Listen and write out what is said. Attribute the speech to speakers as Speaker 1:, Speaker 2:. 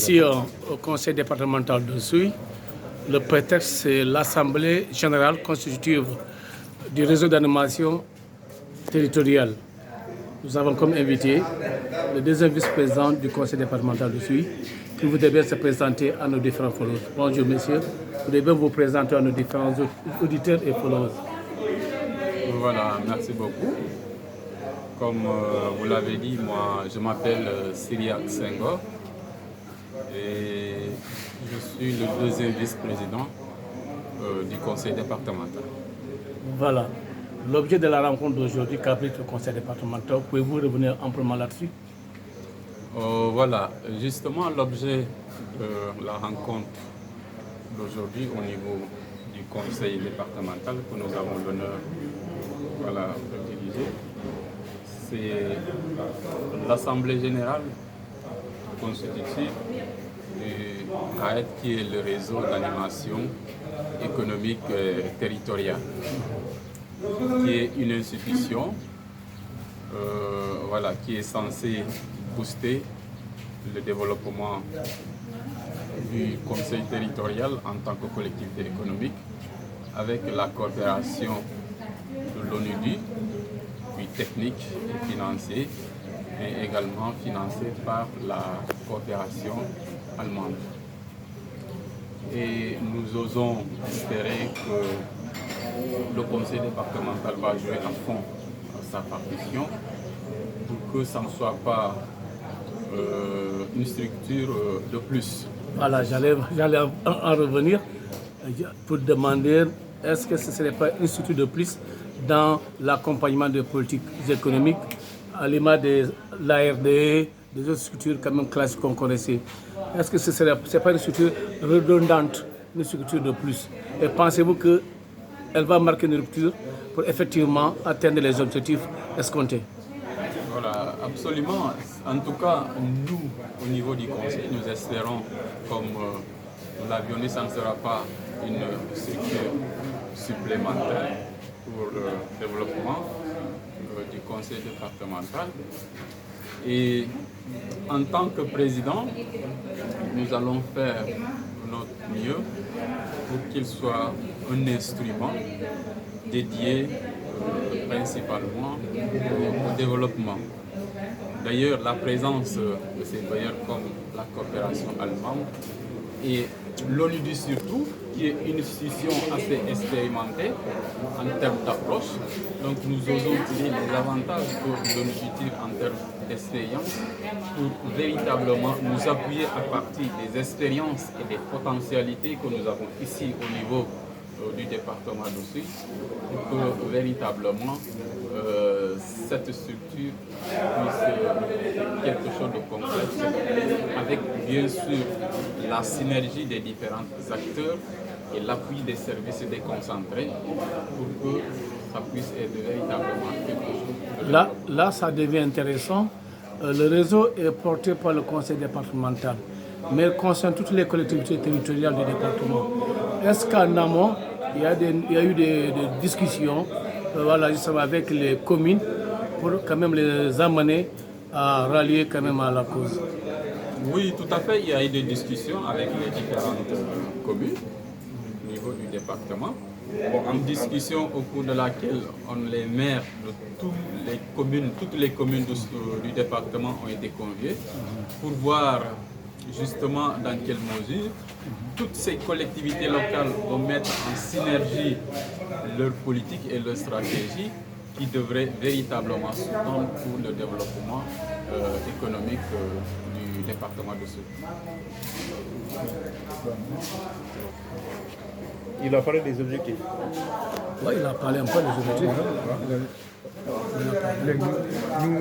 Speaker 1: ici au conseil départemental de Souy. Le prétexte, c'est l'Assemblée générale constitutive du réseau d'animation territoriale. Nous avons comme invité le deuxième vice-président du conseil départemental de Souy, qui voudrait bien se présenter à nos différents followers. Bonjour messieurs, vous devez bien vous présenter à nos différents auditeurs et followers.
Speaker 2: Voilà, merci beaucoup. Comme vous l'avez dit, moi je m'appelle Syriac Senghor et je suis le deuxième vice-président du conseil départemental.
Speaker 1: Voilà, l'objet de la rencontre d'aujourd'hui qu'abrite le conseil départemental, pouvez-vous revenir amplement là-dessus?
Speaker 2: Voilà, justement l'objet de la rencontre d'aujourd'hui au niveau du conseil départemental que nous avons l'honneur de diriger, c'est l'Assemblée générale constitutive du RAET, qui est le réseau d'animation économique territoriale, qui est une institution qui est censée booster le développement du conseil territorial en tant que collectivité économique avec la coopération de l'ONUDI, puis technique et financier, mais également financé par la coopération allemande. Et nous osons espérer que le conseil départemental va jouer à fond sa partition pour que ça ne soit pas une structure de plus.
Speaker 1: Voilà, j'allais en revenir pour demander est-ce que ce ne serait pas une structure de plus dans l'accompagnement des politiques économiques à l'image de l'ARD, des autres structures quand même classiques qu'on connaissait. Est-ce que ce n'est pas une structure redondante, une structure de plus? Et pensez-vous qu'elle va marquer une rupture pour effectivement atteindre les objectifs escomptés?
Speaker 2: Voilà, absolument. En tout cas, nous, au niveau du conseil, nous espérons, comme nous l'avions dit, ça ne sera pas une structure supplémentaire pour le développement du conseil départemental. Et en tant que président, nous allons faire notre mieux pour qu'il soit un instrument dédié principalement au développement. D'ailleurs, la présence de ces bailleurs comme la coopération allemande et l'ONUDI surtout, qui est une institution assez expérimentée en termes d'approche. Donc nous osons tirer les avantages que l'ONUDI tire en termes d'expérience pour véritablement nous appuyer à partir des expériences et des potentialités que nous avons ici au niveau du département de Souy, pour que véritablement cette structure puisse quelque chose de concret, avec bien sûr la synergie des différents acteurs et l'appui des services déconcentrés pour que ça puisse être véritablement quelque chose.
Speaker 1: Là, ça devient intéressant. Le réseau est porté par le conseil départemental, mais il concerne toutes les collectivités territoriales du département. Est-ce qu'en amont, il y a eu des discussions justement avec les communes pour quand même les amener à rallier quand même à la cause?
Speaker 2: Oui, tout à fait. Il y a eu des discussions avec les différentes communes au niveau du département. Une discussion au cours de laquelle les maires de toutes les communes du département ont été conviés pour voir justement dans quelle mesure toutes ces collectivités locales vont mettre en synergie leur politique et leur stratégie qui devrait véritablement soutenir pour le développement économique du département de Souy.
Speaker 3: Il a parlé des objectifs.
Speaker 1: Oui, il a parlé un peu des objectifs.
Speaker 3: Nous,